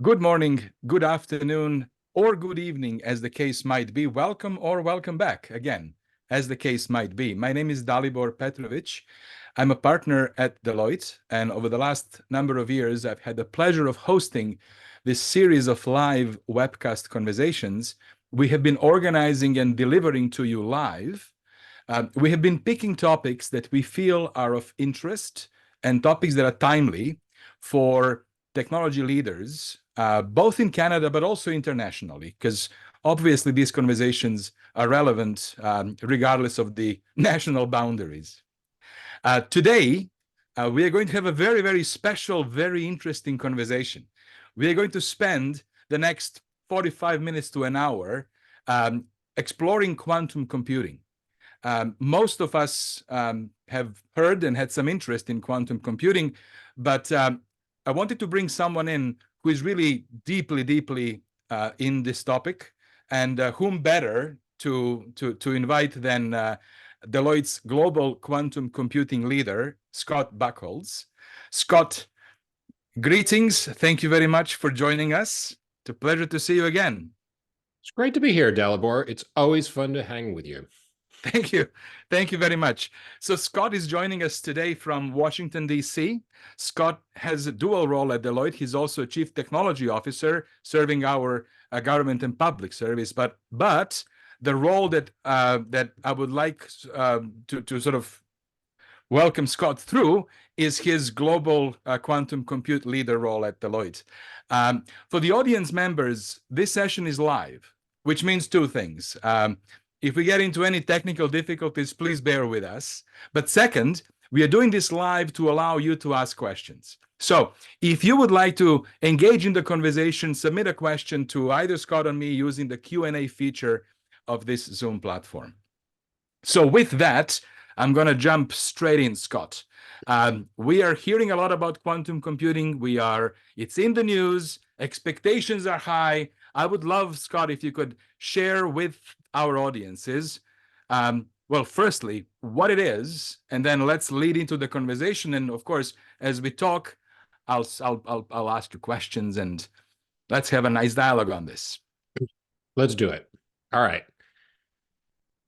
Good morning, good afternoon, or good evening, as the case might be. Welcome or welcome back again, as the case might be. My name is Dalibor Petrovic. I'm a partner at Deloitte, and over the last number of years, I've had the pleasure of hosting this series of live webcast conversations we have been organizing and delivering to you live. We have been picking topics that we feel are of interest and topics that are timely for technology leaders, both in Canada but also internationally, because obviously these conversations are relevant regardless of the national boundaries. Today, we are going to have a very, very special, very interesting conversation. We are going to spend the next 45 minutes to an hour exploring quantum computing. Most of us have heard and had some interest in quantum computing, but I wanted to bring someone in who is really deeply, deeply in this topic, and whom better to invite than Deloitte's global quantum computing leader, Scott Buchholz. Scott, greetings. Thank you very much for joining us. It's a pleasure to see you again. It's great to be here, Dalibor. It's always fun to hang with you. Thank you. Thank you very much. So Scott is joining us today from Washington, D.C. Scott has a dual role at Deloitte. He's also a chief technology officer serving our government and public service. But the role that I would like to sort of welcome Scott through is his global quantum compute leader role at Deloitte. For the audience members, this session is live, which means two things. If we get into any technical difficulties, please bear with us. But second, we are doing this live to allow you to ask questions. So if you would like to engage in the conversation, submit a question to either Scott or me using the Q&A feature of this Zoom platform. So with that, I'm going to jump straight in, Scott. We are hearing a lot about quantum computing. It's in the news. Expectations are high. I would love, Scott, if you could share with our audiences, well, firstly, what it is, and then let's lead into the conversation. And of course, as we talk, I'll ask you questions, and let's have a nice dialogue on this. Let's do it. All right.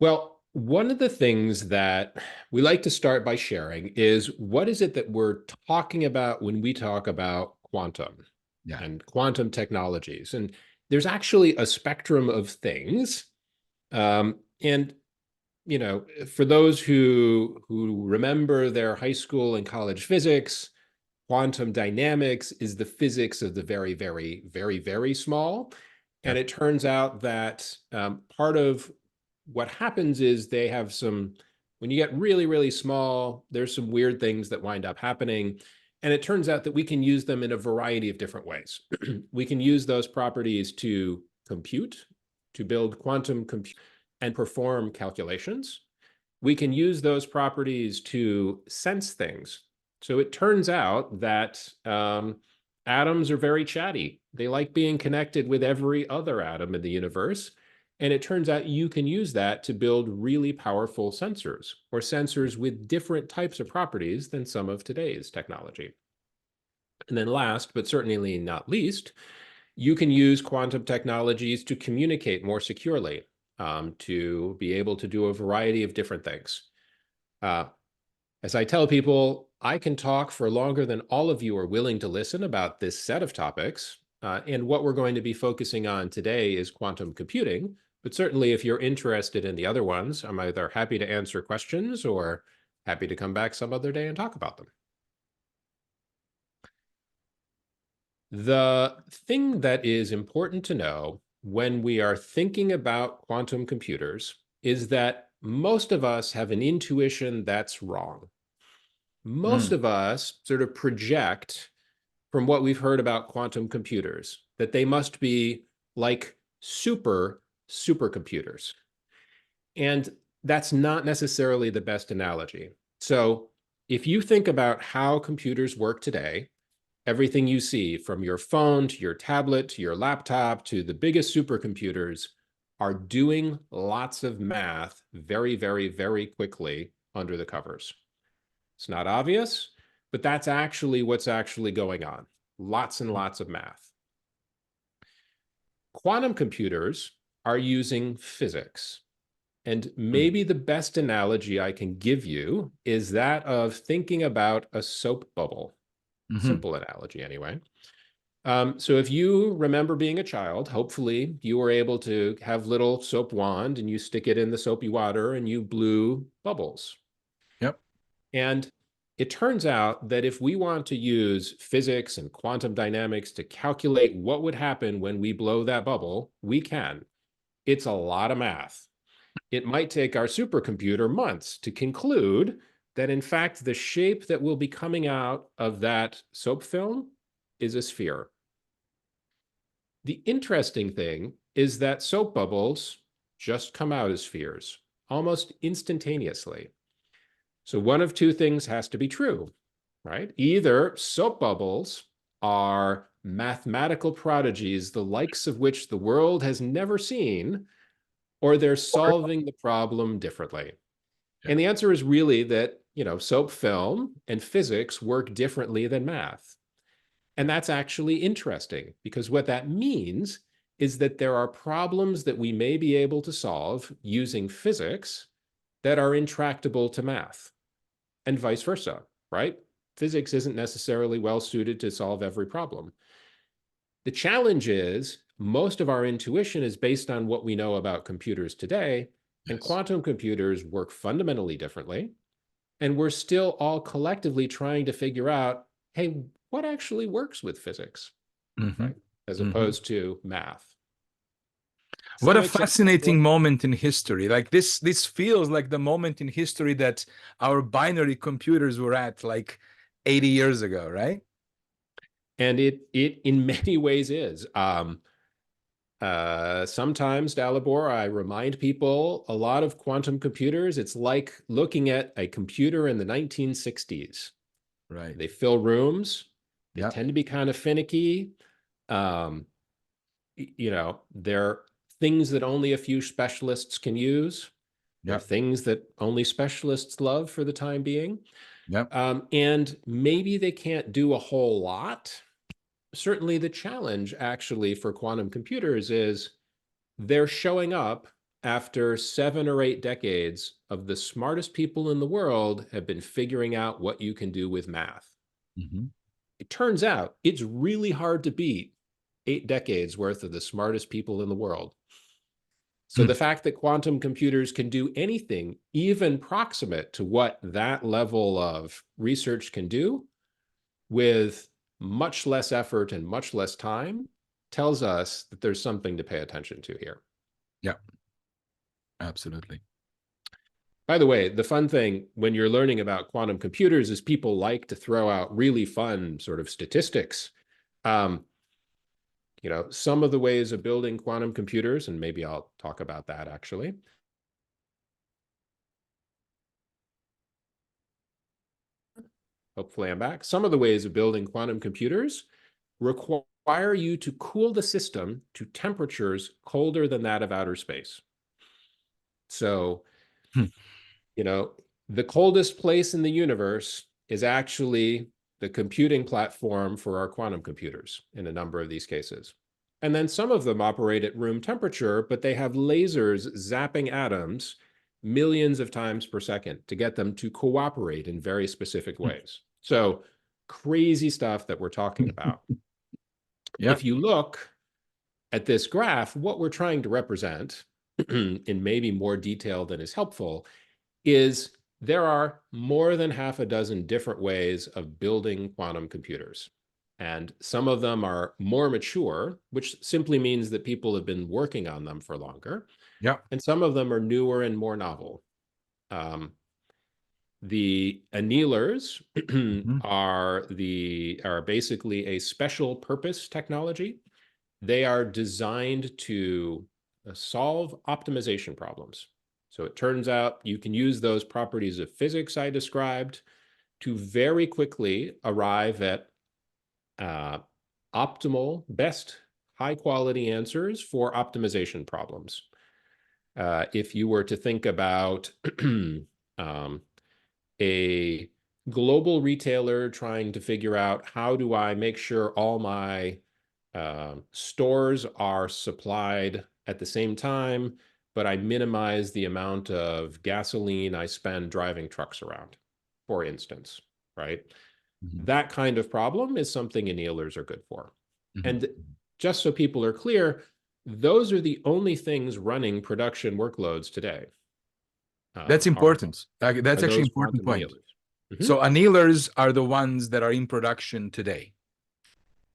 Well, one of the things that we like to start by sharing is what is it that we're talking about when we talk about quantum and quantum technologies? And there's actually a spectrum of things. And, you know, for those who remember their high school and college physics, quantum dynamics is the physics of the very, very, very, very small. And it turns out that part of what happens is they have when you get really, really small, there's some weird things that wind up happening. And it turns out that we can use them in a variety of different ways. We can use those properties to compute, to build quantum compute and perform calculations. We can use those properties to sense things. So it turns out that atoms are very chatty. They like being connected with every other atom in the universe. And it turns out you can use that to build really powerful sensors, or sensors with different types of properties than some of today's technology. And then last, but certainly not least, you can use quantum technologies to communicate more securely, to be able to do a variety of different things. As I tell people, I can talk for longer than all of you are willing to listen about this set of topics. And what we're going to be focusing on today is quantum computing. But certainly if you're interested in the other ones, I'm either happy to answer questions or happy to come back some other day and talk about them. The thing that is important to know when we are thinking about quantum computers is that most of us have an intuition that's wrong. Most of us sort of project from what we've heard about quantum computers that they must be like supercomputers. And that's not necessarily the best analogy. So if you think about how computers work today, everything you see from your phone to your tablet to your laptop to the biggest supercomputers are doing lots of math very, very, very quickly under the covers. It's not obvious, but that's actually what's actually going on. Lots and lots of math. Quantum computers are using physics. And Mm. maybe the best analogy I can give you is that of thinking about a soap bubble. Mm-hmm. Simple analogy, anyway. So if you remember being a child, hopefully you were able to have little soap wand and you stick it in the soapy water and you blew bubbles. Yep. And it turns out that if we want to use physics and quantum dynamics to calculate what would happen when we blow that bubble, we can. It's a lot of math. It might take our supercomputer months to conclude that, in fact, the shape that will be coming out of that soap film is a sphere. The interesting thing is that soap bubbles just come out as spheres almost instantaneously. So one of two things has to be true, right? Either soap bubbles are mathematical prodigies, the likes of which the world has never seen, or they're solving the problem differently. Yeah. And the answer is really that, soap film and physics work differently than math. And that's actually interesting because what that means is that there are problems that we may be able to solve using physics that are intractable to math, and vice versa, right? Physics isn't necessarily well suited to solve every problem. The challenge is most of our intuition is based on what we know about computers today, and Yes. quantum computers work fundamentally differently. And we're still all collectively trying to figure out, hey, what actually works with physics, Mm-hmm. right? As Mm-hmm. opposed to math. Does What that a make sense? fascinating moment in history. Like this feels like the moment in history that our binary computers were at like 80 years ago, right? And it in many ways is. Sometimes, Dalibor, I remind people a lot of quantum computers, it's like looking at a computer in the 1960s. Right. They fill rooms. They Yeah. tend to be kind of finicky. Um, they're things that only a few specialists can use. They're Yeah. things that only specialists love for the time being. Yeah. And maybe they can't do a whole lot. Certainly, the challenge actually for quantum computers is they're showing up after 7 or 8 decades of the smartest people in the world have been figuring out what you can do with math. Mm-hmm. It turns out it's really hard to beat 8 decades worth of the smartest people in the world. So Hmm. the fact that quantum computers can do anything even proximate to what that level of research can do with much less effort and much less time tells us that there's something to pay attention to here. Yeah. Absolutely. By the way, the fun thing when you're learning about quantum computers is people like to throw out really fun sort of statistics. Um, some of the ways of building quantum computers, and maybe I'll talk about that actually. Hopefully I'm back. Some of the ways of building quantum computers require you to cool the system to temperatures colder than that of outer space. So, Hmm. the coldest place in the universe is actually the computing platform for our quantum computers in a number of these cases. And then some of them operate at room temperature, but they have lasers zapping atoms millions of times per second to get them to cooperate in very specific ways. So crazy stuff that we're talking about. Yeah. If you look at this graph, what we're trying to represent in maybe more detail than is helpful is there are more than half a dozen different ways of building quantum computers. And some of them are more mature, which simply means that people have been working on them for longer. Yeah. And some of them are newer and more novel. Um, the annealers Mm-hmm. are basically a special purpose technology. They are designed to solve optimization problems. So it turns out you can use those properties of physics I described to very quickly arrive at optimal, best high quality answers for optimization problems. If you were to think about a global retailer trying to figure out how do I make sure all my Stores are supplied at the same time, but I minimize the amount of gasoline I spend driving trucks around, for instance, right? Mhm. That kind of problem is something annealers are good for. Mhm. And just so people are clear, those are the only things running production workloads today. That's Are important. That's actually those an important quantum point. annealers. Mhm. So annealers are the ones that are in production today.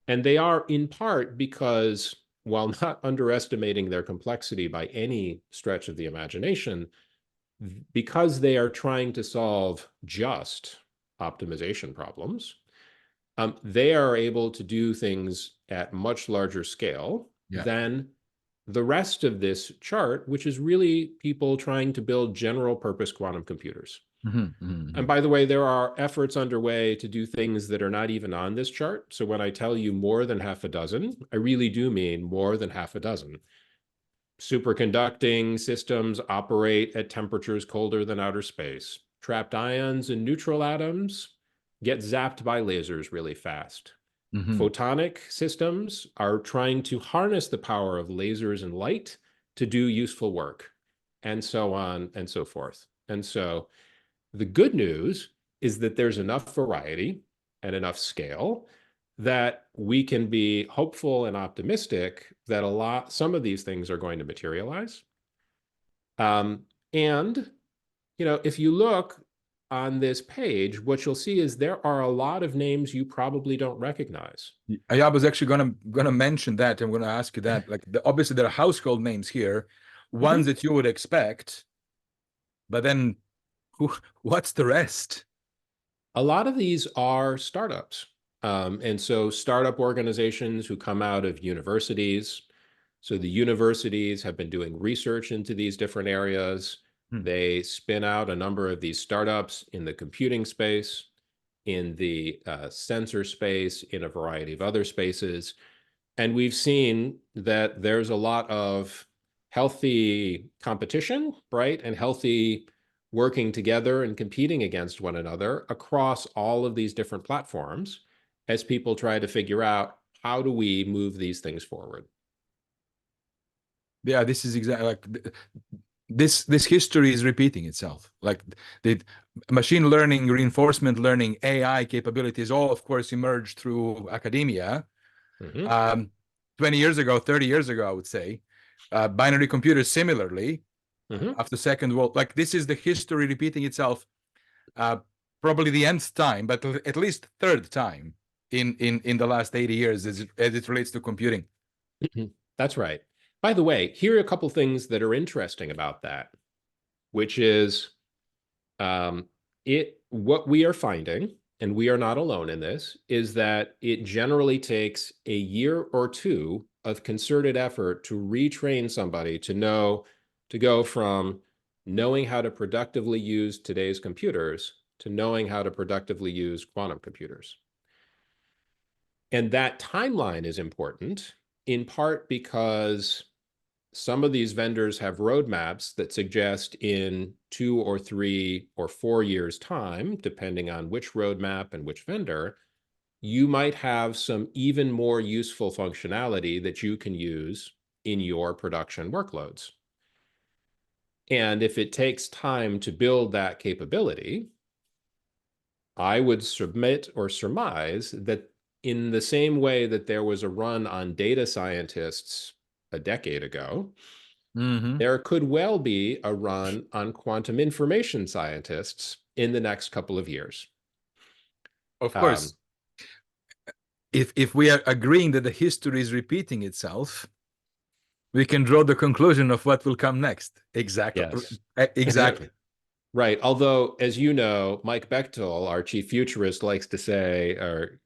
And they are in part because, while not underestimating their complexity by any stretch of the imagination, because they are trying to solve just optimization problems, they are able to do things at much larger scale Yeah. than the rest of this chart, which is really people trying to build general purpose quantum computers. Mhm. Mhm. And by the way, there are efforts underway to do things that are not even on this chart. So when I tell you more than half a dozen, I really do mean more than half a dozen. Superconducting systems operate at temperatures colder than outer space. Trapped ions and neutral atoms get zapped by lasers really fast. Mhm. Photonic systems are trying to harness the power of lasers and light to do useful work, and so on and so forth. And so the good news is that there's enough variety and enough scale that we can be hopeful and optimistic that some of these things are going to materialize. And, if you look on this page, what you'll see is there are a lot of names you probably don't recognize. I was actually gonna mention that. I'm gonna ask you that. Like obviously there are household names here, ones Mhm. that you would expect, but then who, what's the rest? A lot of these are startups. And so startup organizations who come out of universities. So the universities have been doing research into these different areas. Hmm. They spin out a number of these startups in the computing space, in the sensor space, in a variety of other spaces. And we've seen that there's a lot of healthy competition, right? And healthy working together and competing against one another across all of these different platforms as people try to figure out, how do we move these things forward? Yeah, this is exactly like this history is repeating itself. Like the machine learning, reinforcement learning, AI capabilities all, of course, emerged through academia. Mhm. 20 years ago, 30 years ago, I would say. Binary computers, similarly, Mhm. after Second World, like this is the history repeating itself, uh, probably the nth time, but at least third time in the last 80 years as it relates to computing. That's right. By the way, here are a couple things that are interesting about that, which is um, what we are finding, and we are not alone in this, is that it generally takes a year or two of concerted effort to retrain somebody to go from knowing how to productively use today's computers to knowing how to productively use quantum computers. And that timeline is important in part because some of these vendors have roadmaps that suggest in 2 or 3 or 4 years' time, depending on which roadmap and which vendor, you might have some even more useful functionality that you can use in your production workloads. And if it takes time to build that capability, I would submit or surmise that in the same way that there was a run on data scientists a decade ago, Mm-hmm. there could well be a run on quantum information scientists in the next couple of years. Of Um, course, if we are agreeing that the history is repeating itself, we can draw the conclusion of what will come next. Exactly. yes. Exactly. Right. Although, as you know, Mike Bechtel, our chief futurist, likes to say or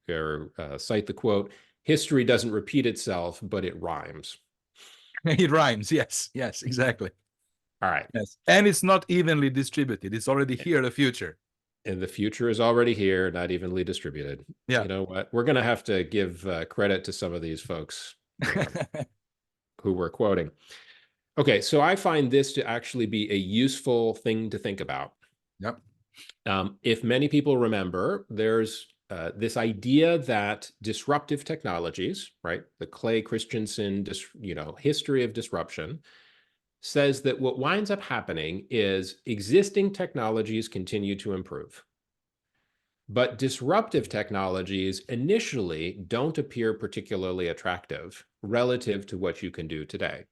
cite the quote, history doesn't repeat itself, but it rhymes. It rhymes. Yes. Yes. Exactly. All right. Yes. And it's not evenly distributed. It's already here, the future. And the future is already here, not evenly distributed. Yeah. You know what? We're going to have to give credit to some of these folks who we're quoting. Okay, so I find this to actually be a useful thing to think about. Yep. If many people remember, there's this idea that disruptive technologies, right, the Clay Christensen, history of disruption, says that what winds up happening is existing technologies continue to improve. But disruptive technologies initially don't appear particularly attractive relative to what you can do today.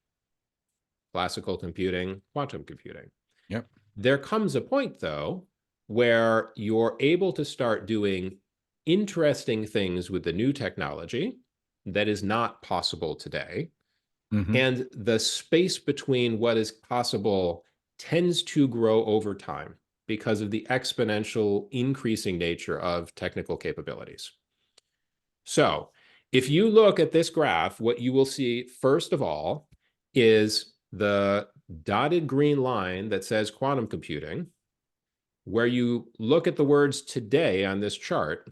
Classical computing, quantum computing. Yep. There comes a point, though, where you're able to start doing interesting things with the new technology that is not possible today. Mm-hmm. And the space between what is possible tends to grow over time because of the exponential increasing nature of technical capabilities. So if you look at this graph, what you will see, first of all, is the dotted green line that says quantum computing. Where you look at the words today on this chart,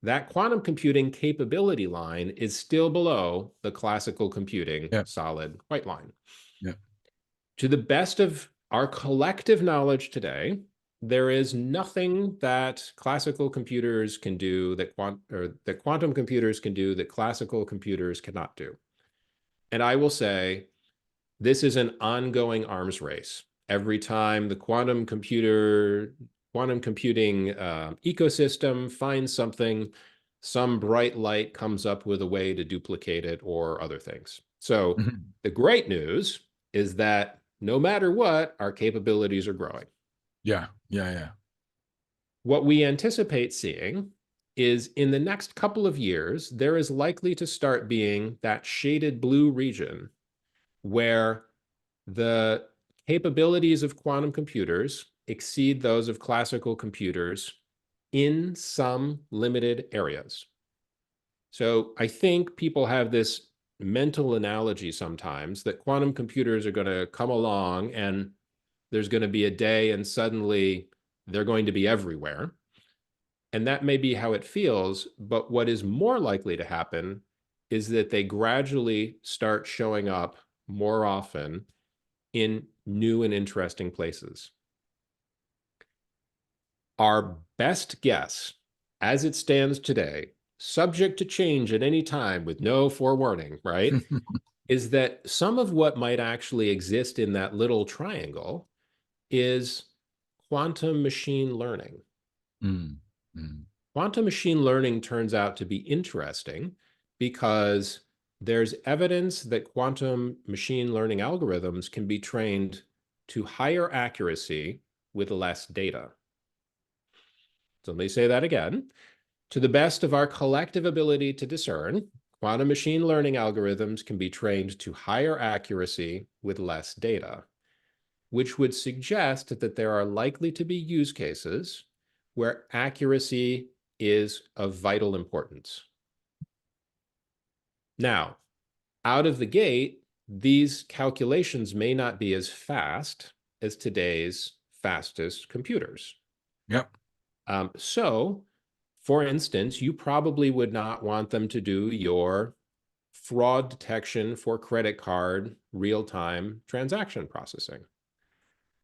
that quantum computing capability line is still below the classical computing solid white line. Yeah. To the best of our collective knowledge today, there is nothing that classical computers can do that quantum computers can do that classical computers cannot do. And I will say, this is an ongoing arms race. Every time the quantum computing ecosystem finds something, some bright light comes up with a way to duplicate it or other things. So the great news is that no matter what, our capabilities are growing. Yeah. What we anticipate seeing is in the next couple of years, there is likely to start being that shaded blue region where the capabilities of quantum computers exceed those of classical computers in some limited areas. So I think people have this mental analogy sometimes that quantum computers are going to come along and there's going to be a day and suddenly they're going to be everywhere. And that may be how it feels, but what is more likely to happen is that they gradually start showing up more often in new and interesting places. Our best guess, as it stands today, subject to change at any time with no forewarning, right, is that some of what might actually exist in that little triangle is quantum machine learning. Quantum machine learning turns out to be interesting because there's evidence that quantum machine learning algorithms can be trained to higher accuracy with less data. So let me say that again. To the best of our collective ability to discern, quantum machine learning algorithms can be trained to higher accuracy with less data, which would suggest that there are likely to be use cases where accuracy is of vital importance. Now, out of the gate, these calculations may not be as fast as today's fastest computers. Yep. So, for instance, you probably would not want them to do your fraud detection for credit card real-time transaction processing.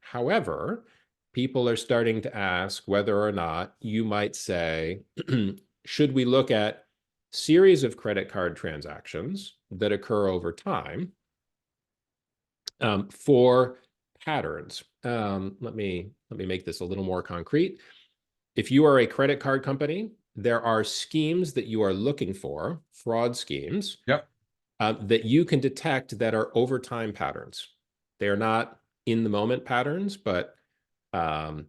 However, people are starting to ask whether or not you might say, should we look at series of credit card transactions that occur over time for patterns? Let me make this a little more concrete. If you are a credit card company, there are schemes that you are looking for, fraud schemes, that you can detect that are over time patterns. They are not in the moment patterns, but Dalibor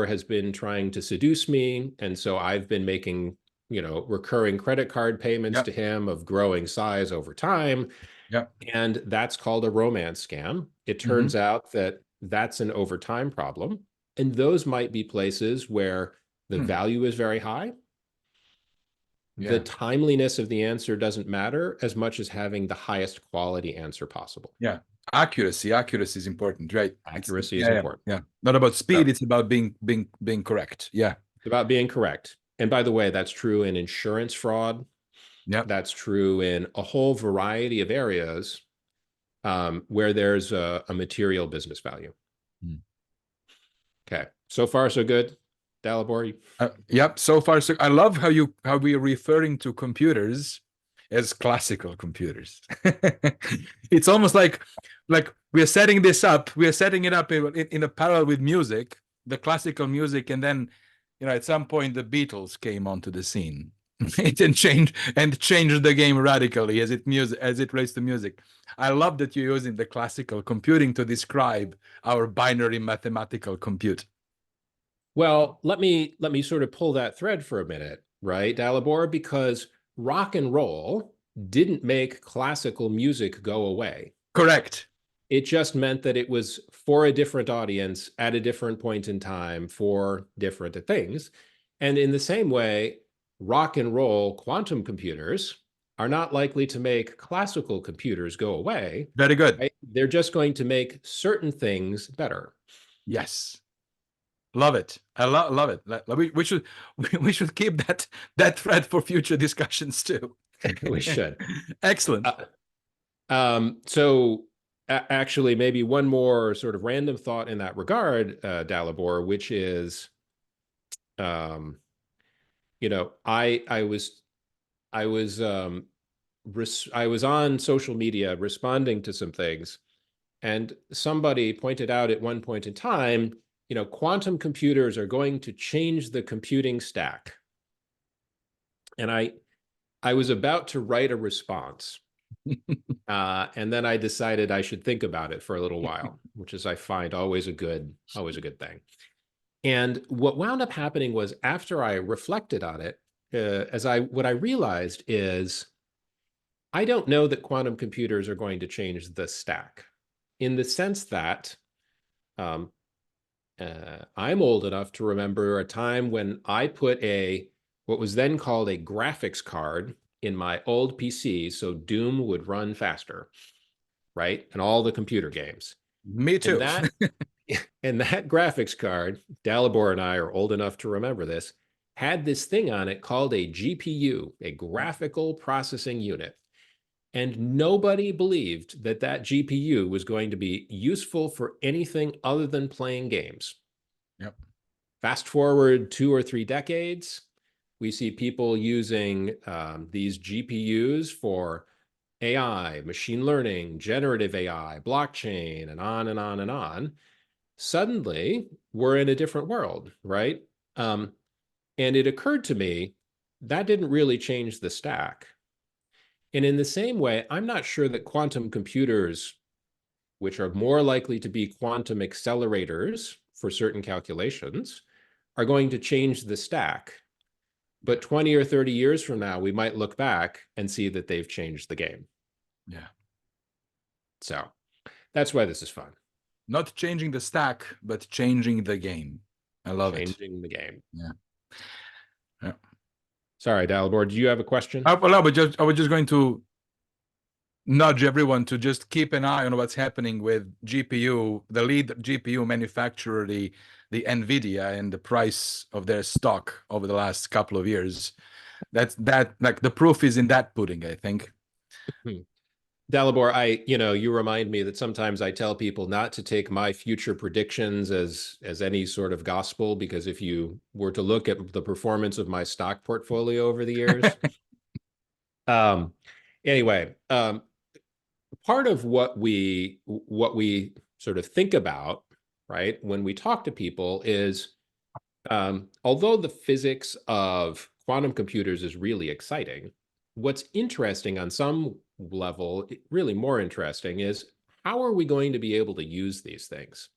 has been trying to seduce me, and so I've been making recurring credit card payments to him of growing size over time. And that's called a romance scam. It turns out that that's an over time problem. And those might be places where the value is very high. The timeliness of the answer doesn't matter as much as having the highest quality answer possible. Yeah. Accuracy is important, right? Accuracy is important. Yeah. Not about speed, it's about being correct. Yeah. It's about being correct. And by the way, that's true in insurance fraud. Yeah. That's true in a whole variety of areas where there's a material business value. Okay. So far, so good. Dalibor? Yep. So far, so I love how we're referring to computers as classical computers. It's almost like we're setting this up. We're setting it up in a parallel with music, the classical music, and then at some point the Beatles came onto the scene. and changed the game radically as it relates to music. I love that you're using the classical computing to describe our binary mathematical compute. Well, let me sort of pull that thread for a minute, right, Dalibor? Because rock and roll didn't make classical music go away. Correct. It just meant that it was for a different audience at a different point in time for different things. And in the same way, rock and roll quantum computers are not likely to make classical computers go away. Very good. Right? They're just going to make certain things better. Yes. Love it. I love it. We should keep that thread for future discussions too. We should. Excellent. So actually, maybe one more sort of random thought in that regard, Dalibor, which is, I was on social media responding to some things, and somebody pointed out at one point in time, quantum computers are going to change the computing stack. And I was about to write a response. And then I decided I should think about it for a little while, which is, I find, always a good thing. And what wound up happening was, after I reflected on it, what I realized is, I don't know that quantum computers are going to change the stack, in the sense that I'm old enough to remember a time when I put what was then called a graphics card in my old PC, so Doom would run faster, right? And all the computer games. Me too. And that graphics card, Dalibor and I are old enough to remember this, had this thing on it called a GPU, a graphical processing unit. And nobody believed that GPU was going to be useful for anything other than playing games. Yep. Fast forward 2 or 3 decades, we see people using these GPUs for AI, machine learning, generative AI, blockchain, and on and on and on. Suddenly, we're in a different world, right? And it occurred to me that didn't really change the stack. And in the same way, I'm not sure that quantum computers, which are more likely to be quantum accelerators for certain calculations, are going to change the stack. But 20 or 30 years from now, we might look back and see that they've changed the game. Yeah. So that's why this is fun. Not changing the stack, but changing the game. I love it. Changing the game. Yeah. Yeah. Sorry, Dalibor, do you have a question? Well, no, but I was just going to nudge everyone to just keep an eye on what's happening with GPU, the lead GPU manufacturer, the NVIDIA, and the price of their stock over the last couple of years. Like the proof is in that pudding, I think. Dalibor, you remind me that sometimes I tell people not to take my future predictions as any sort of gospel, because if you were to look at the performance of my stock portfolio over the years, anyway, part of what we sort of think about, right, when we talk to people is, although the physics of quantum computers is really exciting, what's interesting on some level, really more interesting, is how are we going to be able to use these things?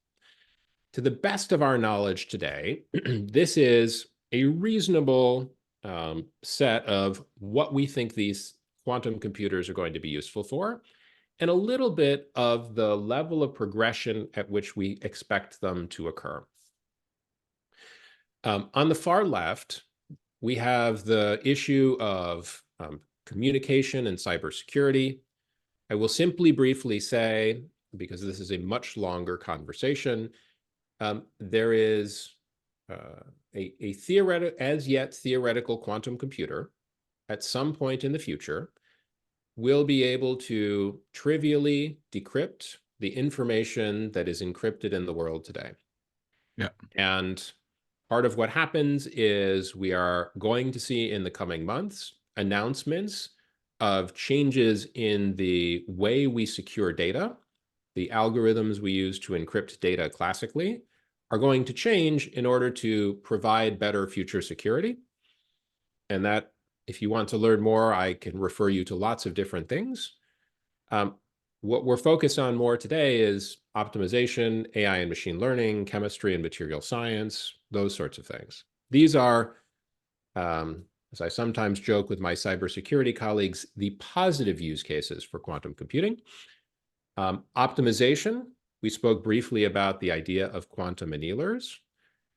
To the best of our knowledge today, this is a reasonable set of what we think these quantum computers are going to be useful for, and a little bit of the level of progression at which we expect them to occur. On the far left, we have the issue of communication and cybersecurity. I will simply briefly say, because this is a much longer conversation, there is a as yet theoretical quantum computer at some point in the future will be able to trivially decrypt the information that is encrypted in the world today. Yeah. And part of what happens is we are going to see in the coming months announcements of changes in the way we secure data. The algorithms we use to encrypt data classically are going to change in order to provide better future security. And that, if you want to learn more, I can refer you to lots of different things. What we're focused on more today is optimization, AI and machine learning, chemistry and material science, those sorts of things. These are, as I sometimes joke with my cybersecurity colleagues, the positive use cases for quantum computing. Optimization, we spoke briefly about the idea of quantum annealers,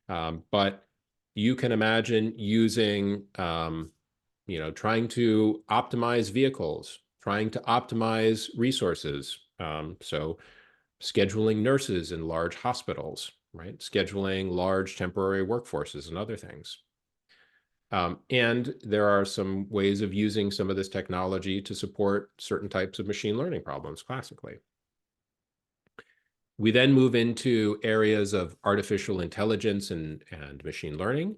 but you can imagine using, trying to optimize vehicles, trying to optimize resources. So scheduling nurses in large hospitals, right? Scheduling large temporary workforces and other things. And there are some ways of using some of this technology to support certain types of machine learning problems classically. We then move into areas of artificial intelligence and machine learning.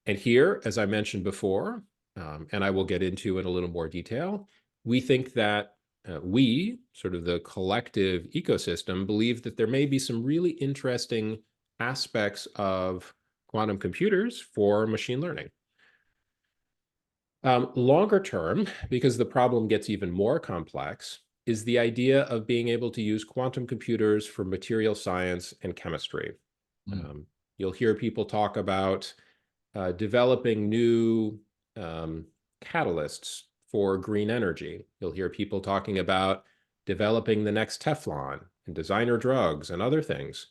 And here, as I mentioned before, and I will get into in a little more detail, we think that we, sort of the collective ecosystem, believe that there may be some really interesting aspects of quantum computers for machine learning. Longer term, because the problem gets even more complex, is the idea of being able to use quantum computers for material science and chemistry. You'll hear people talk about developing new catalysts for green energy. You'll hear people talking about developing the next Teflon and designer drugs and other things.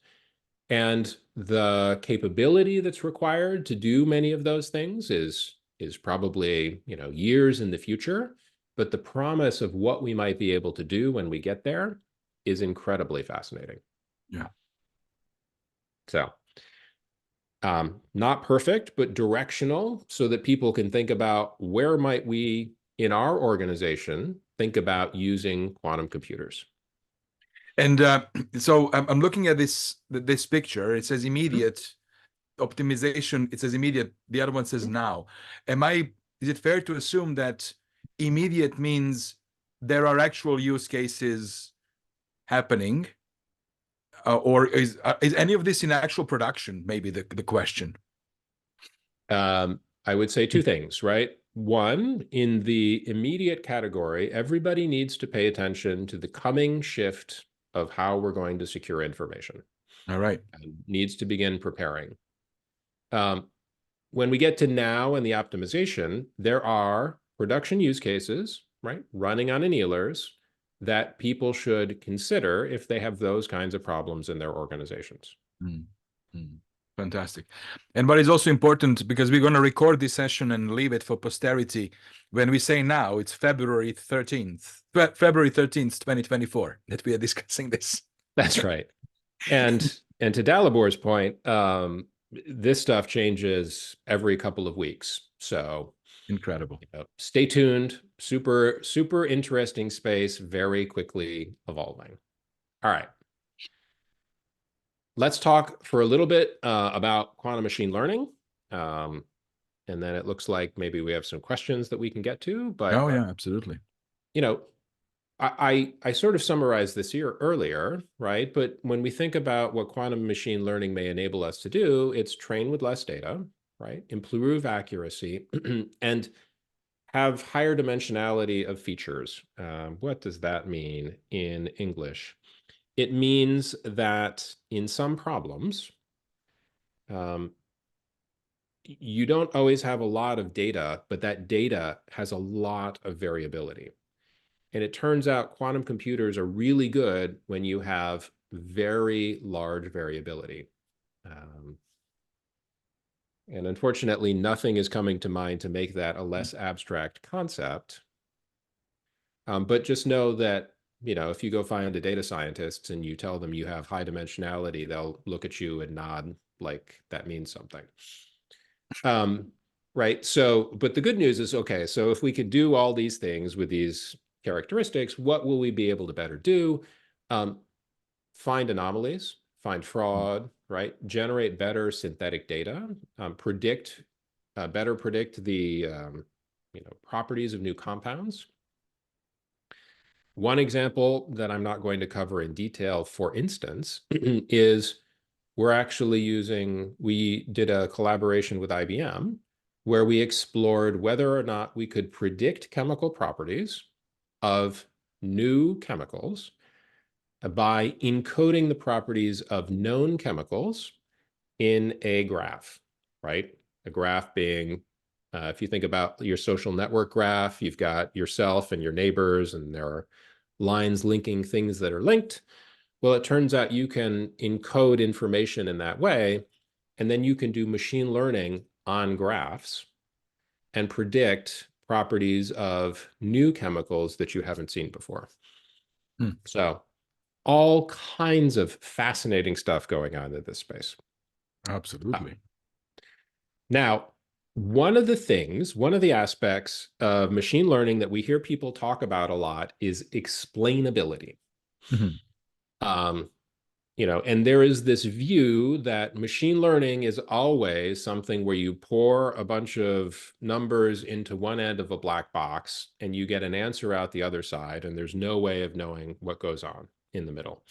And the capability that's required to do many of those things is probably, years in the future. But the promise of what we might be able to do when we get there is incredibly fascinating. Yeah. So not perfect, but directional, so that people can think about where might we, in our organization, think about using quantum computers. And so I'm looking at this picture. It says immediate optimization. It says immediate. The other one says now. Is it fair to assume that immediate means there are actual use cases happening? Or is any of this in actual production? Maybe the question. I would say two things, right? One, in the immediate category, everybody needs to pay attention to the coming shift of how we're going to secure information. All right. And needs to begin preparing. When we get to now and the optimization, there are production use cases, right, running on annealers that people should consider if they have those kinds of problems in their organizations. Fantastic. And what is also important, because we're going to record this session and leave it for posterity, when we say now, it's February 13th, 2024, that we are discussing this. That's right. And to Dalibor's point, this stuff changes every couple of weeks. So incredible. Stay tuned. Super, super interesting space, very quickly evolving. All right. Let's talk for a little bit about quantum machine learning. And then it looks like maybe we have some questions that we can get to. But oh, yeah, absolutely. I sort of summarized this here earlier, right? But when we think about what quantum machine learning may enable us to do, it's train with less data, right? Improve accuracy and have higher dimensionality of features. What does that mean in English? It means that in some problems, you don't always have a lot of data, but that data has a lot of variability. And it turns out quantum computers are really good when you have very large variability. And unfortunately, nothing is coming to mind to make that a less abstract concept. But just know that, if you go find a data scientist and you tell them you have high dimensionality, they'll look at you and nod like that means something. Right. So, but the good news is, okay, so if we could do all these things with these characteristics, what will we be able to better do? Find anomalies, find fraud, right? Generate better synthetic data, better predict the properties of new compounds. One example that I'm not going to cover in detail, for instance, is we did a collaboration with IBM where we explored whether or not we could predict chemical properties of new chemicals by encoding the properties of known chemicals in a graph, right? A graph being, if you think about your social network graph, you've got yourself and your neighbors, and there are lines linking things that are linked. Well, it turns out you can encode information in that way, and then you can do machine learning on graphs and predict properties of new chemicals that you haven't seen before. So all kinds of fascinating stuff going on in this space. Absolutely. Now, one of the aspects of machine learning that we hear people talk about a lot is explainability. And there is this view that machine learning is always something where you pour a bunch of numbers into one end of a black box and you get an answer out the other side, and there's no way of knowing what goes on in the middle.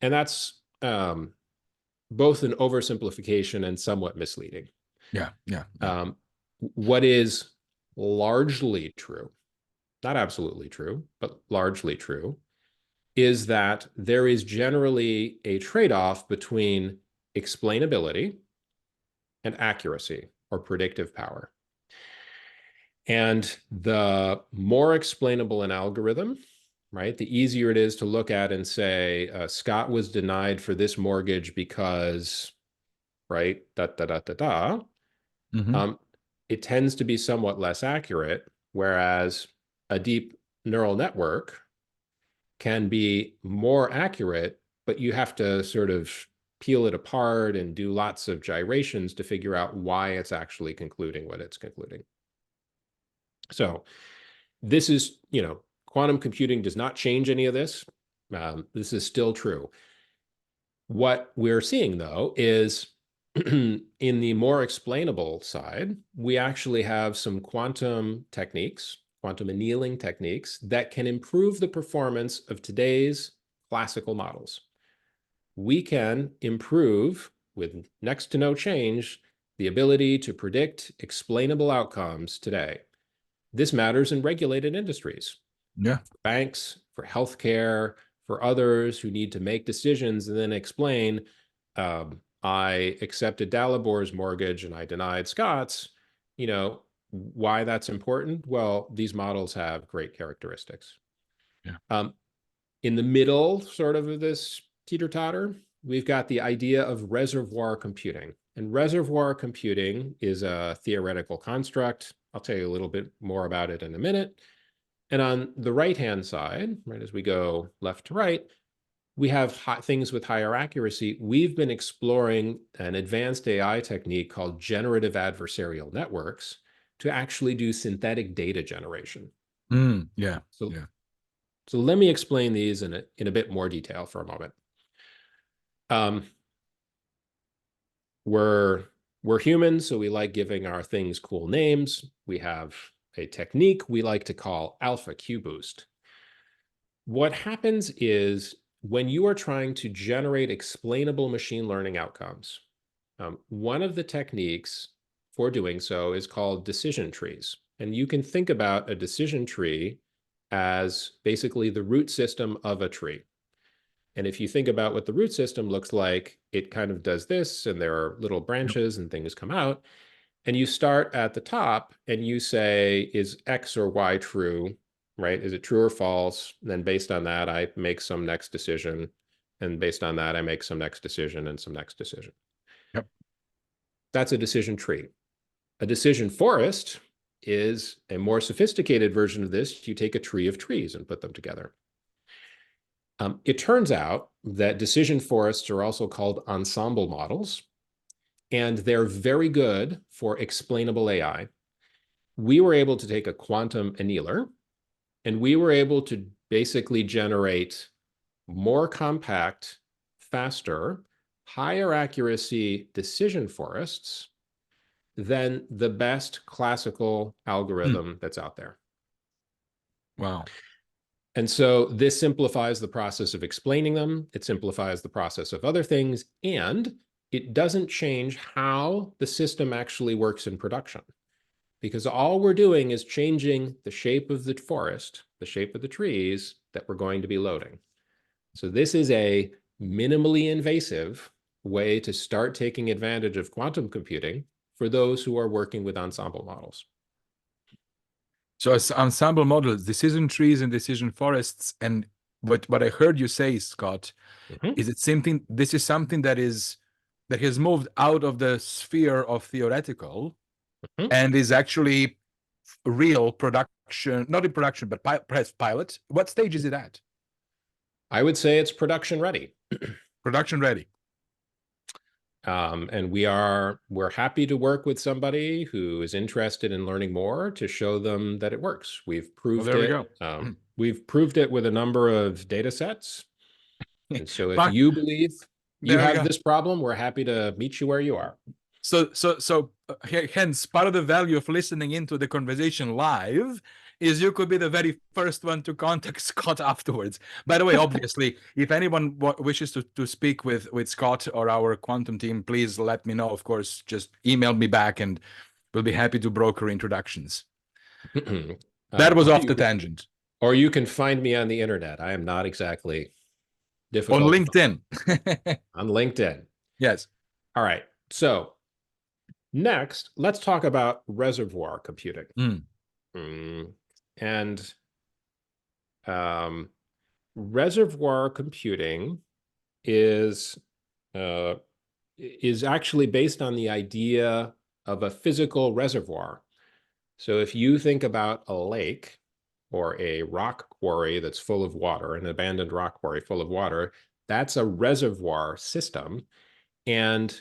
And that's both an oversimplification and somewhat misleading. Yeah. What is largely true, not absolutely true, but largely true, is that there is generally a trade-off between explainability and accuracy or predictive power. And the more explainable an algorithm, right, the easier it is to look at and say, Scott was denied for this mortgage because, right, it tends to be somewhat less accurate, whereas a deep neural network can be more accurate, but you have to sort of peel it apart and do lots of gyrations to figure out why it's actually concluding what it's concluding. So this is, quantum computing does not change any of this. This is still true. What we're seeing, though, is in the more explainable side, we actually have some quantum annealing techniques that can improve the performance of today's classical models. We can improve, with next to no change, the ability to predict explainable outcomes today. This matters in regulated industries. Yeah. For banks, for healthcare, for others who need to make decisions and then explain, I accepted Dalibor's mortgage and I denied Scott's, why that's important? Well, these models have great characteristics. Yeah. In the middle sort of this teeter-totter, we've got the idea of reservoir computing. And reservoir computing is a theoretical construct. I'll tell you a little bit more about it in a minute. And on the right-hand side, right as we go left to right, we have things with higher accuracy. We've been exploring an advanced AI technique called generative adversarial networks to actually do synthetic data generation. So let me explain these in a bit more detail for a moment. We're humans, so we like giving our things cool names. We have a technique we like to call alpha Q-boost. What happens is when you are trying to generate explainable machine learning outcomes, one of the techniques for doing so is called decision trees. And you can think about a decision tree as basically the root system of a tree. And if you think about what the root system looks like, it kind of does this, and there are little branches and things come out. And you start at the top and you say, is X or Y true, right? Is it true or false? And then based on that, I make some next decision. And based on that, I make some next decision and some next decision. Yep. That's a decision tree. A decision forest is a more sophisticated version of this. You take a tree of trees and put them together. It turns out that decision forests are also called ensemble models, and they're very good for explainable AI. We were able to take a quantum annealer, and we were able to basically generate more compact, faster, higher accuracy decision forests than the best classical algorithm that's out there. Wow. And so this simplifies the process of explaining them. It simplifies the process of other things, and it doesn't change how the system actually works in production, because all we're doing is changing the shape of the forest, the shape of the trees that we're going to be loading. So this is a minimally invasive way to start taking advantage of quantum computing for those who are working with ensemble models. So as ensemble models, decision trees and decision forests, and what I heard you say, Scott, is it something, this is something that has moved out of the sphere of theoretical and is actually real production, not in production, but perhaps pilot. What stage is it at? I would say it's production ready. Production ready. And we're happy to work with somebody who is interested in learning more to show them that it works. We've proved Well, there it. we go. We've proved it with a number of data sets. And so if Fine. you believe you There we have go. this problem, we're happy to meet you where you are. So hence part of the value of listening into the conversation live is you could be the very first one to contact Scott afterwards. By the way, obviously, if anyone wishes to speak with Scott or our quantum team, please let me know. Of course, just email me back and we'll be happy to broker introductions. That was off the tangent. Or you can find me on the internet. I am not exactly difficult. On LinkedIn. On LinkedIn. Yes. All right. So next, let's talk about reservoir computing. And reservoir computing is actually based on the idea of a physical reservoir. So if you think about a lake or a rock quarry that's full of water, an abandoned rock quarry full of water, that's a reservoir system. And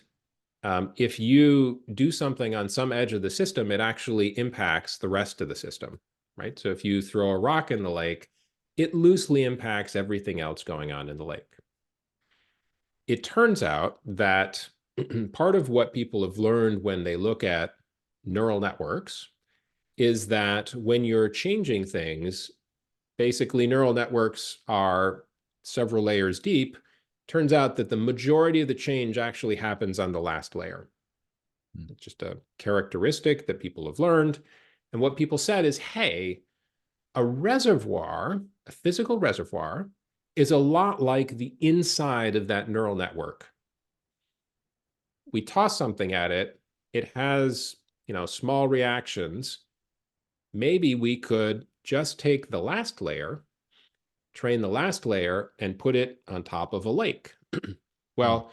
if you do something on some edge of the system, it actually impacts the rest of the system, right? So if you throw a rock in the lake, it loosely impacts everything else going on in the lake. It turns out that part of what people have learned when they look at neural networks is that when you're changing things, basically neural networks are several layers deep. Turns out that the majority of the change actually happens on the last layer. It's just a characteristic that people have learned. And what people said is, hey, a reservoir, a physical reservoir, is a lot like the inside of that neural network. We toss something at it, it has, small reactions. Maybe we could just take the last layer, train the last layer, and put it on top of a lake. Well,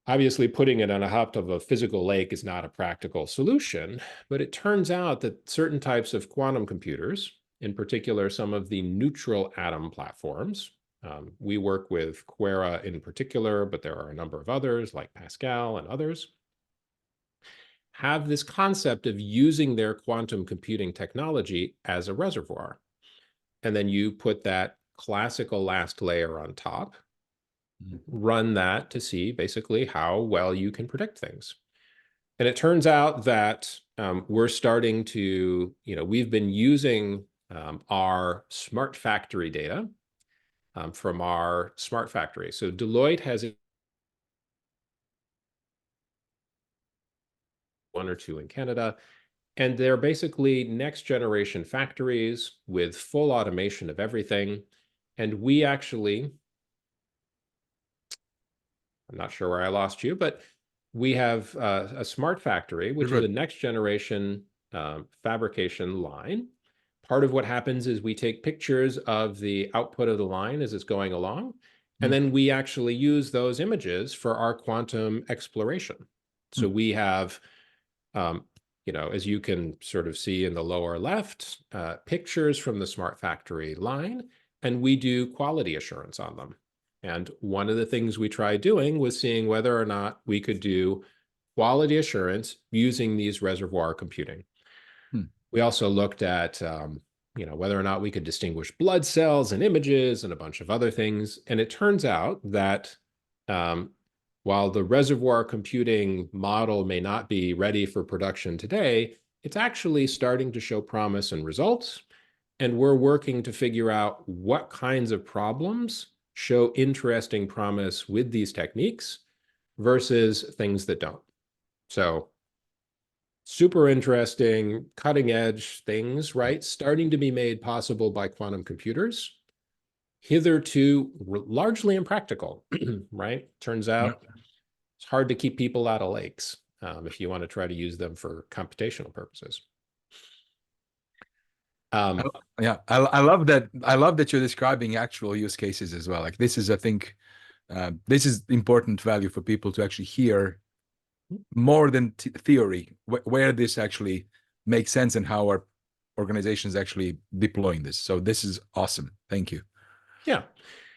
obviously putting it on top of a physical lake is not a practical solution, but it turns out that certain types of quantum computers, in particular, some of the neutral atom platforms, we work with Quera in particular, but there are a number of others like Pascal and others, have this concept of using their quantum computing technology as a reservoir. And then you put that classical last layer on top, run that to see basically how well you can predict things. And it turns out that we're starting to, we've been using our smart factory data from our smart factory. So Deloitte has one or two in Canada, and they're basically next generation factories with full automation of everything. And we actually, I'm not sure where I lost you, but we have a smart factory, which is a next generation fabrication line. Part of what happens is we take pictures of the output of the line as it's going along, and then we actually use those images for our quantum exploration. So we have, as you can sort of see in the lower left, pictures from the smart factory line, and we do quality assurance on them. And one of the things we tried doing was seeing whether or not we could do quality assurance using these reservoir computing. We also looked at, whether or not we could distinguish blood cells and images and a bunch of other things. And it turns out that While the reservoir computing model may not be ready for production today, it's actually starting to show promise and results. And we're working to figure out what kinds of problems show interesting promise with these techniques versus things that don't. So super interesting, cutting edge things, right? Starting to be made possible by quantum computers. Hitherto largely impractical, right? Turns out it's hard to keep people out of lakes if you want to try to use them for computational purposes. Yeah, I love that. I love that you're describing actual use cases as well. Like this is, I think, this is important value for people to actually hear more than theory, where this actually makes sense and how our organizations actually deploying this. So this is awesome. Thank you. Yeah.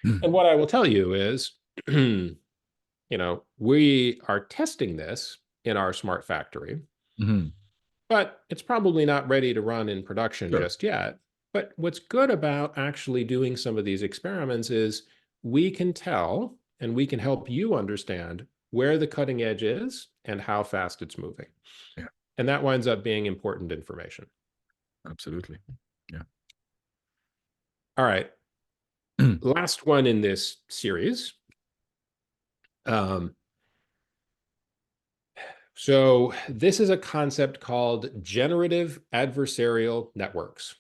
And what I will tell you is, you know, we are testing this in our smart factory, but it's probably not ready to run in production just yet. But what's good about actually doing some of these experiments is we can tell and we can help you understand where the cutting edge is and how fast it's moving. Yeah. And that winds up being important information. Absolutely. Yeah. All right. Last one in this series. So this is a concept called generative adversarial networks.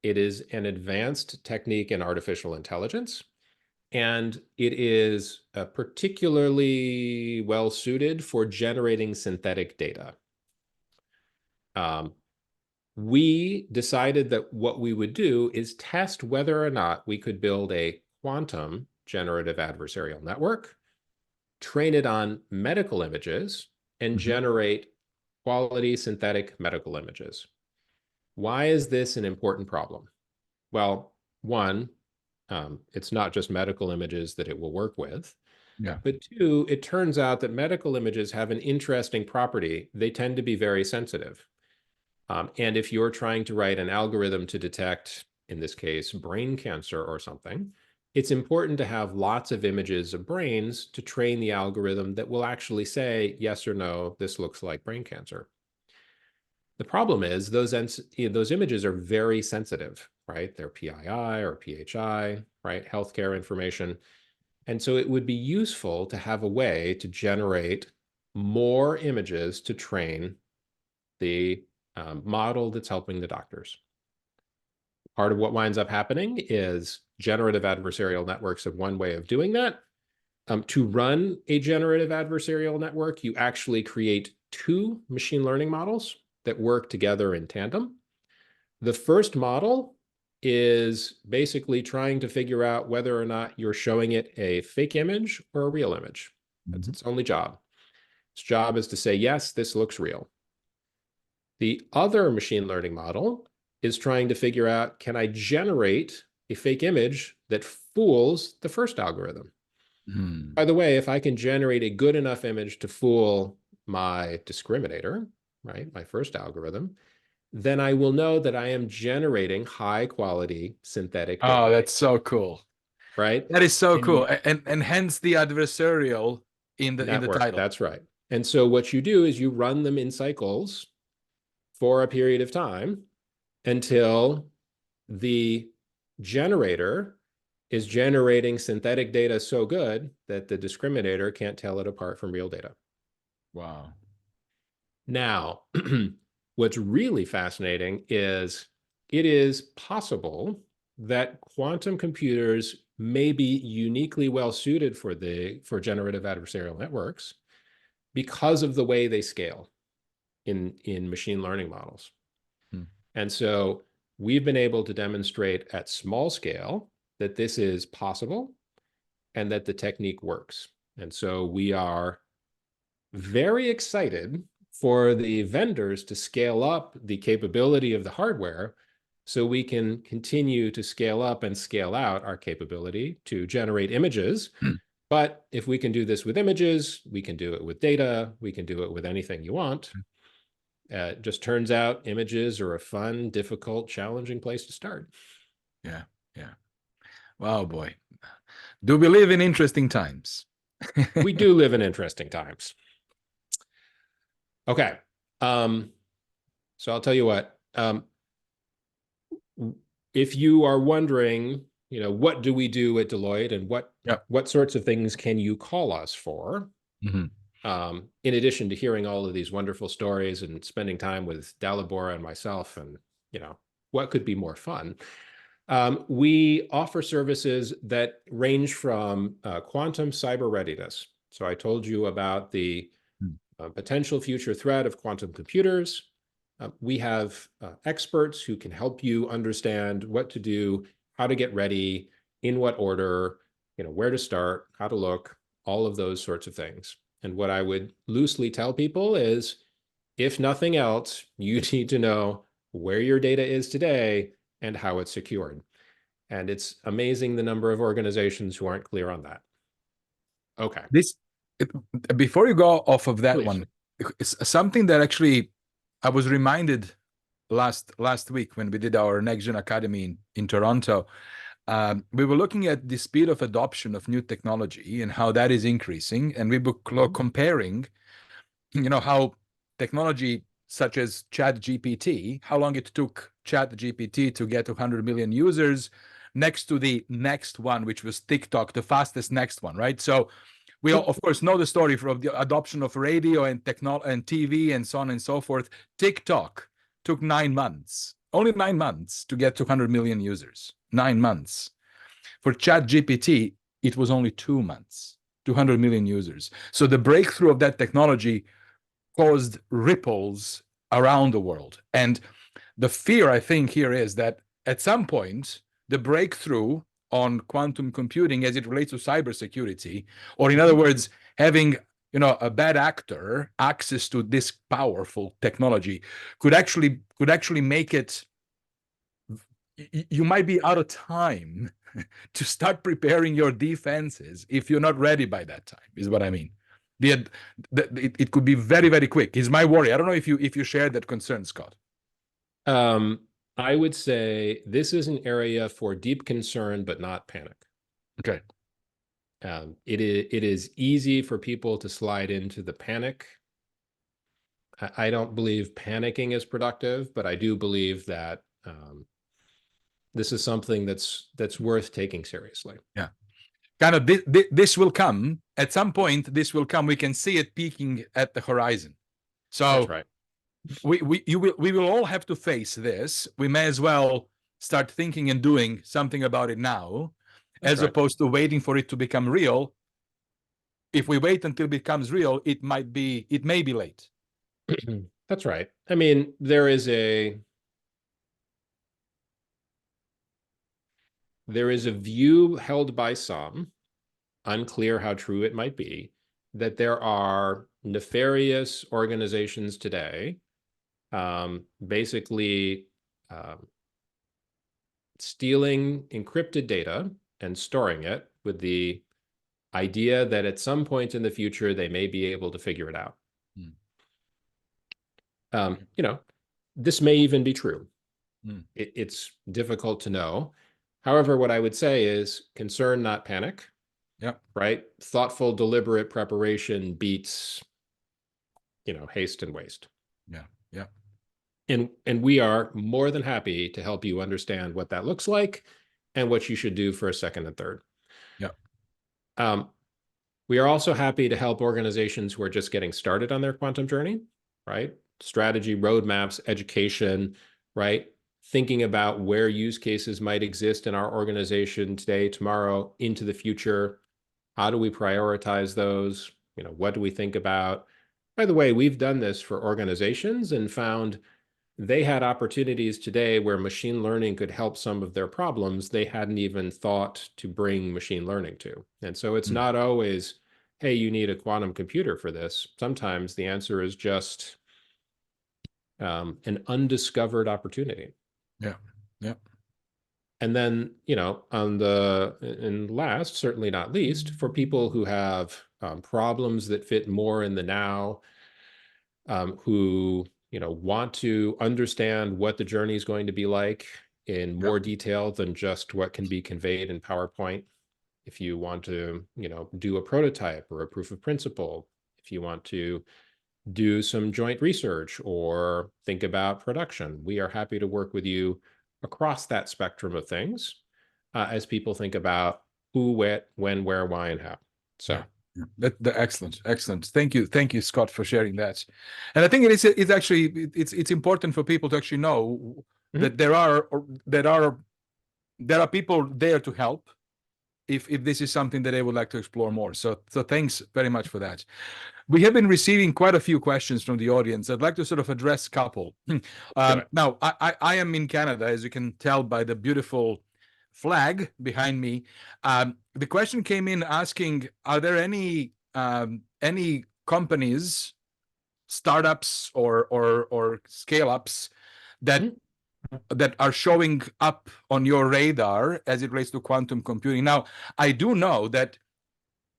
It is an advanced technique in artificial intelligence, and it is particularly well suited for generating synthetic data. We decided that what we would do is test whether or not we could build a quantum generative adversarial network, train it on medical images, and generate quality synthetic medical images. Why is this an important problem? Well, one, it's not just medical images that it will work with. Yeah. But two, it turns out that medical images have an interesting property. They tend to be very sensitive. And if you're trying to write an algorithm to detect, in this case, brain cancer or something, it's important to have lots of images of brains to train the algorithm that will actually say, yes or no, this looks like brain cancer. The problem is those images are very sensitive, right? They're PII or PHI, right? Healthcare information. And so it would be useful to have a way to generate more images to train the model that's helping the doctors. Part of what winds up happening is generative adversarial networks have one way of doing that. To run a generative adversarial network, you actually create two machine learning models that work together in tandem. The first model is basically trying to figure out whether or not you're showing it a fake image or a real image. That's its only job. Its job is to say, yes, this looks real. The other machine learning model is trying to figure out, can I generate a fake image that fools the first algorithm? By the way, if I can generate a good enough image to fool my discriminator, right, my first algorithm, then I will know that I am generating high quality synthetic data. Oh, that's so cool. Right? That is so cool. And hence the adversarial in the network, title. that's right. And so what you do is you run them in cycles for a period of time until the generator is generating synthetic data so good that the discriminator can't tell it apart from real data. Wow. Now, what's really fascinating is it is possible that quantum computers may be uniquely well suited for generative adversarial networks because of the way they scale in machine learning models. And so we've been able to demonstrate at small scale that this is possible and that the technique works. And so we are very excited for the vendors to scale up the capability of the hardware so we can continue to scale up and scale out our capability to generate images. But if we can do this with images, we can do it with data, we can do it with anything you want. It just turns out images are a fun, difficult, challenging place to start. Yeah, yeah. Wow, boy. Do we live in interesting times? We do live in interesting times. Okay. So I'll tell you what, if you are wondering, what do we do at Deloitte and what sorts of things can you call us for? Mhm. In addition to hearing all of these wonderful stories and spending time with Dalibor and myself, and what could be more fun? We offer services that range from quantum cyber readiness. So I told you about the potential future threat of quantum computers. We have experts who can help you understand what to do, how to get ready, in what order, where to start, how to look, all of those sorts of things. And what I would loosely tell people is, if nothing else, you need to know where your data is today and how it's secured. And it's amazing the number of organizations who aren't clear on that. Okay. Before you go off of that Please. one, it's something that actually I was reminded last week when we did our Next Gen Academy in Toronto. We were looking at the speed of adoption of new technology and how that is increasing, and we were comparing, how technology such as ChatGPT, how long it took ChatGPT to get to 100 million users, next to the next one, which was TikTok, the fastest next one, right? So we all, of course, know the story from the adoption of radio and TV and so on and so forth. TikTok took 9 months, only 9 months to get to 100 million users. 9 months. For ChatGPT, it was only 2 months, 200 million users. So the breakthrough of that technology caused ripples around the world. And the fear, I think, here is that at some point, the breakthrough on quantum computing as it relates to cybersecurity, or in other words, having a bad actor access to this powerful technology could actually make it, you might be out of time to start preparing your defenses if you're not ready by that time, is what I mean. It could be very, very quick is my worry. I don't know if you share that concern, Scott. I would say this is an area for deep concern, but not panic. Okay. It is easy for people to slide into the panic. I don't believe panicking is productive, but I do believe that this is something that's worth taking seriously. Yeah. Kind of this will come at some point. This will come. We can see it peaking at the horizon. So that's right. We will all have to face this. We may as well start thinking and doing something about it now, as opposed to waiting for it to become real. If we wait until it becomes real, it may be late. That's right. I mean, there is a view held by some, unclear how true it might be, that there are nefarious organizations today, basically stealing encrypted data and storing it with the idea that at some point in the future, they may be able to figure it out. This may even be true. It's difficult to know. However, what I would say is concern, not panic. Yeah. Right. Thoughtful, deliberate preparation beats, haste and waste. Yeah. Yeah. And we are more than happy to help you understand what that looks like and what you should do for a second and third. Yeah. We are also happy to help organizations who are just getting started on their quantum journey, right? Strategy, roadmaps, education, right? Thinking about where use cases might exist in our organization today, tomorrow, into the future. How do we prioritize those? What do we think about? By the way, we've done this for organizations and found they had opportunities today where machine learning could help some of their problems they hadn't even thought to bring machine learning to. And so it's not always, hey, you need a quantum computer for this. Sometimes the answer is just an undiscovered opportunity. Yeah. Yeah. And then, and last, certainly not least, for people who have problems that fit more in the now, who want to understand what the journey is going to be like in more detail than just what can be conveyed in PowerPoint. if you want to, do a prototype or a proof of principle, if you want to do some joint research or think about production, we are happy to work with you across that spectrum of things as people think about who, what, when, where, why, and how. So. Yeah. Excellent, excellent. Thank you, Scott, for sharing that. And I think it's actually it's important for people to actually know that there are people there to help if this is something that they would like to explore more. So thanks very much for that. We have been receiving quite a few questions from the audience. I'd like to sort of address a couple. Now, I am in Canada, as you can tell by the beautiful flag behind me. The question came in asking, are there any companies, startups or scale-ups that are showing up on your radar as it relates to quantum computing? Now, I do know that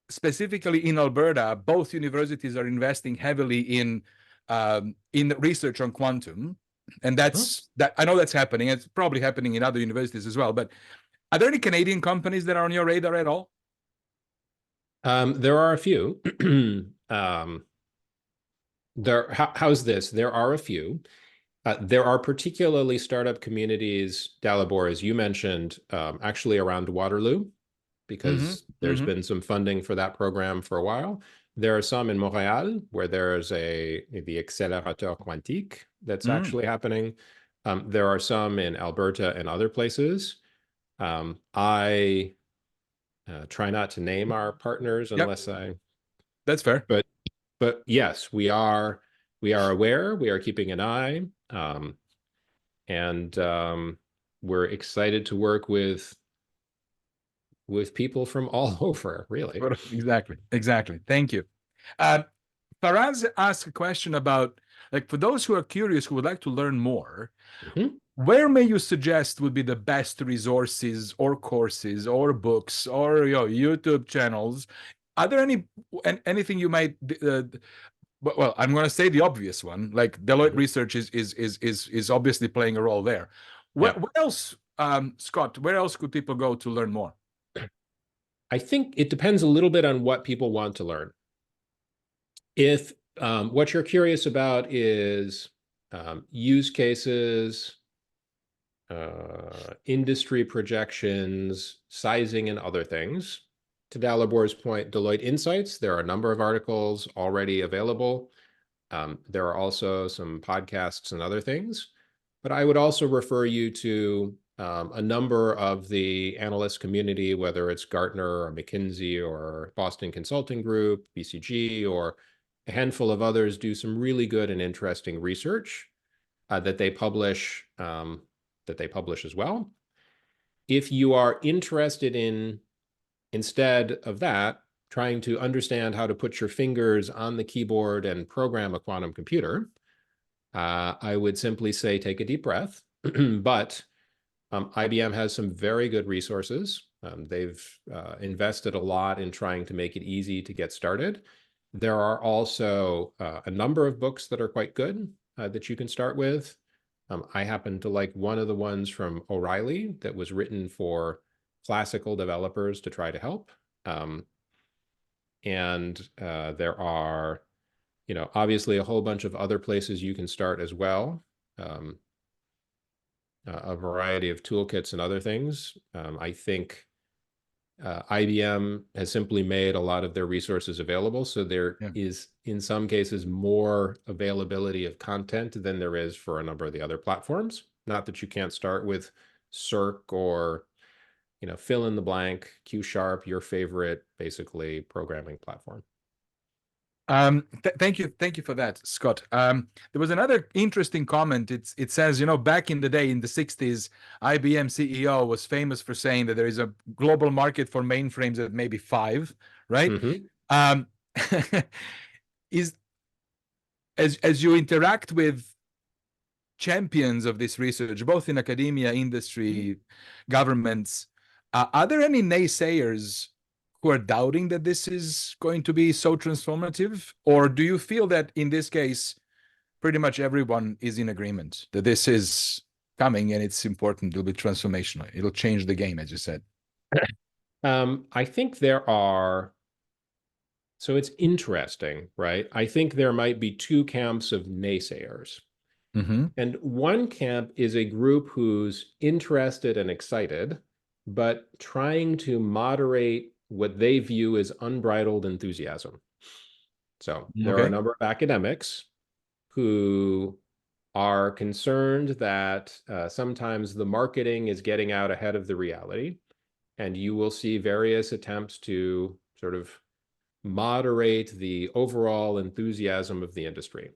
specifically in Alberta, both universities are investing heavily in research on quantum, and I know that's happening. It's probably happening in other universities as well. But are there any Canadian companies that are on your radar at all? There are a few. How's this? There are a few. There are particularly startup communities, Dalibor, as you mentioned, actually around Waterloo, because there's been some funding for that program for a while. There are some in Montreal where there's the Accélérateur Quantique that's actually happening. There are some in Alberta and other places. I try not to name our partners unless That's fair. But yes, we are aware. We are keeping an eye, and we're excited to work with people from all over, really. Exactly. Thank you. Faraz asked a question about, like, for those who are curious, who would like to learn more, where may you suggest would be the best resources or courses or books or YouTube channels? Are there anything you might well, I'm going to say the obvious one, like Deloitte research is obviously playing a role there. What else, Scott, where else could people go to learn more? I think it depends a little bit on what people want to learn. If what you're curious about is use cases, industry projections, sizing, and other things, to Dalibor's point, Deloitte Insights, there are a number of articles already available. There are also some podcasts and other things. But I would also refer you to a number of the analyst community, whether it's Gartner or McKinsey or Boston Consulting Group, BCG, or a handful of others do some really good and interesting research that they publish as well. If you are interested in, instead of that, trying to understand how to put your fingers on the keyboard and program a quantum computer, I would simply say take a deep breath. But IBM has some very good resources. They've invested a lot in trying to make it easy to get started. There are also a number of books that are quite good that you can start with. I happen to like one of the ones from O'Reilly that was written for classical developers to try to help. And there are, obviously a whole bunch of other places you can start as well. A variety of toolkits and other things. I think IBM has simply made a lot of their resources available. So there is, in some cases, more availability of content than there is for a number of the other platforms. Not that you can't start with Circ or, fill in the blank, Q#, your favorite, basically, programming platform. Thank you for that, Scott. There was another interesting comment. It says, back in the day, in the 60s, IBM CEO was famous for saying that there is a global market for mainframes at maybe 5, right? As you interact with champions of this research, both in academia, industry, governments, are there any naysayers who are doubting that this is going to be so transformative? Or do you feel that in this case, pretty much everyone is in agreement that this is coming and it's important, it'll be transformational, it'll change the game, as you said? I think there are, so it's interesting, right? I think there might be two camps of naysayers. Mm-hmm. And one camp is a group who's interested and excited, but trying to moderate what they view as unbridled enthusiasm. So there are a Okay. number of academics who are concerned that sometimes the marketing is getting out ahead of the reality, and you will see various attempts to sort of moderate the overall enthusiasm of the industry,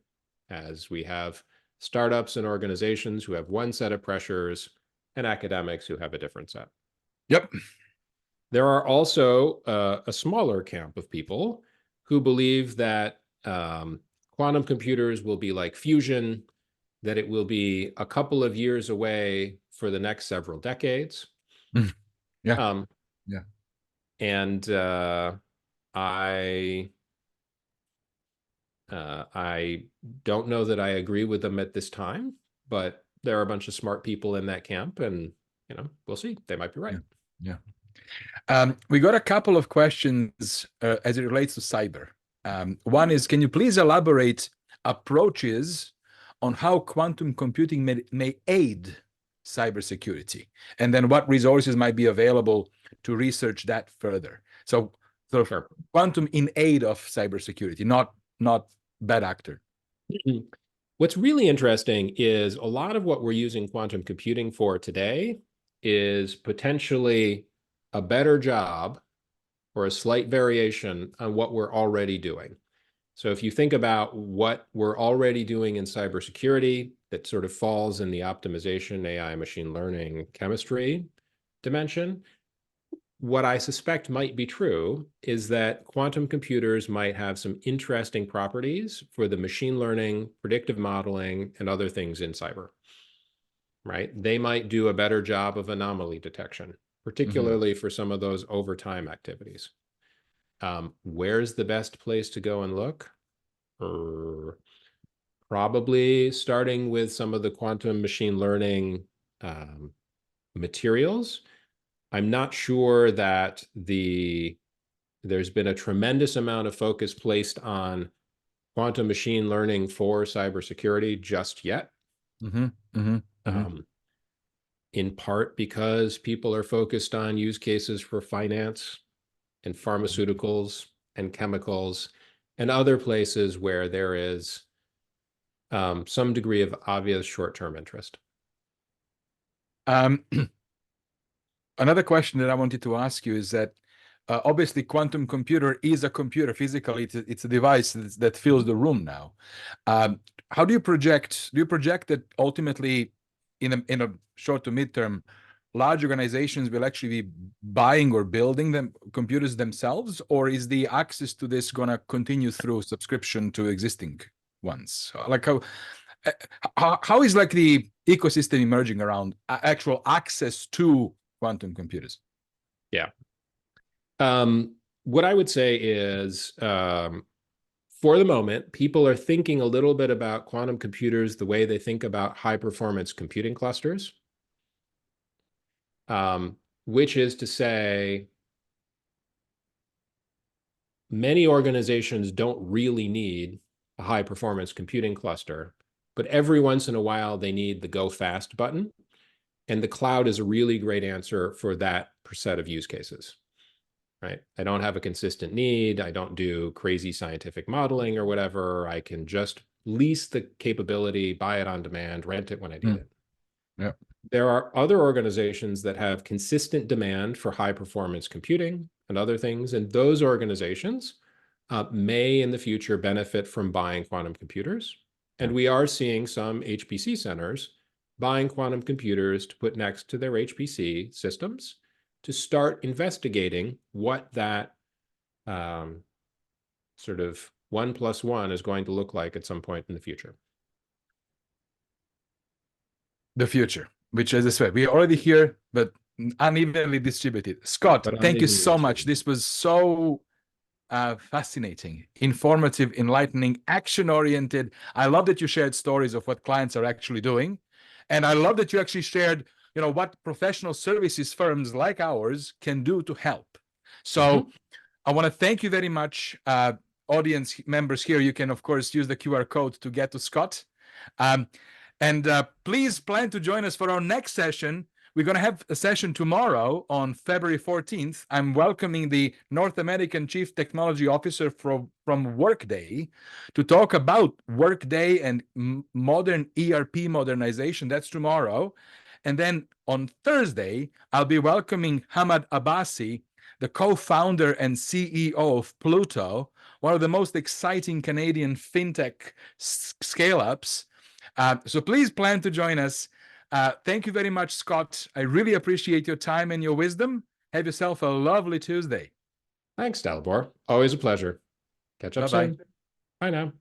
as we have startups and organizations who have one set of pressures and academics who have a different set. Yep. There are also a smaller camp of people who believe that quantum computers will be like fusion, that it will be a couple of years away for the next several decades. Yeah. Um, Yeah. and I I don't know that I agree with them at this time, but there are a bunch of smart people in that camp, and we'll see. They might be right. Yeah. We got a couple of questions as it relates to cyber. One is, can you please elaborate approaches on how quantum computing may aid cybersecurity, and then what resources might be available to research that further? So, Sure. quantum in aid of cybersecurity, not bad actor. What's really interesting is a lot of what we're using quantum computing for today is potentially a better job or a slight variation on what we're already doing. So if you think about what we're already doing in cybersecurity, that sort of falls in the optimization, AI, machine learning, chemistry dimension, what I suspect might be true is that quantum computers might have some interesting properties for the machine learning, predictive modeling, and other things in cyber, right? They might do a better job of anomaly detection, particularly for some of those overtime activities. Where's the best place to go and look? Probably starting with some of the quantum machine learning materials. I'm not sure that there's been a tremendous amount of focus placed on quantum machine learning for cybersecurity just yet. In part because people are focused on use cases for finance and pharmaceuticals and chemicals and other places where there is some degree of obvious short-term interest. Another question that I wanted to ask you is that obviously quantum computer is a computer physically. It's a device that fills the room now. How do you project that ultimately in a short to midterm, large organizations will actually be buying or building them computers themselves, or is the access to this going to continue through subscription to existing ones? Like how is like the ecosystem emerging around actual access to quantum computers? Yeah. What I would say is, for the moment, people are thinking a little bit about quantum computers the way they think about high-performance computing clusters, which is to say, many organizations don't really need a high-performance computing cluster, but every once in a while they need the go fast button, and the cloud is a really great answer for that set of use cases. Right? I don't have a consistent need. I don't do crazy scientific modeling or whatever. I can just lease the capability, buy it on demand, rent it when I need it. Yeah. There are other organizations that have consistent demand for high performance computing and other things. And those organizations may in the future benefit from buying quantum computers. And we are seeing some HPC centers buying quantum computers to put next to their HPC systems to start investigating what that sort of 1 + 1 is going to look like at some point in the future. The future, which, as I said, we are already here, but unevenly distributed. Scott, thank you so much. This was so fascinating, informative, enlightening, action-oriented. I love that you shared stories of what clients are actually doing. And I love that you actually shared what professional services firms like ours can do to help. So Mhm. I want to thank you very much, audience members here. You can, of course, use the QR code to get to Scott. And please plan to join us for our next session. We're going to have a session tomorrow on February 14th. I'm welcoming the North American Chief Technology Officer from Workday to talk about Workday and modern ERP modernization. That's tomorrow. And then on Thursday, I'll be welcoming Hamad Abbasi, the co-founder and CEO of Pluto, one of the most exciting Canadian fintech scale-ups. So please plan to join us. Thank you very much, Scott. I really appreciate your time and your wisdom. Have yourself a lovely Tuesday. Thanks, Dalibor. Always a pleasure. Catch up Bye-bye. soon. Bye now.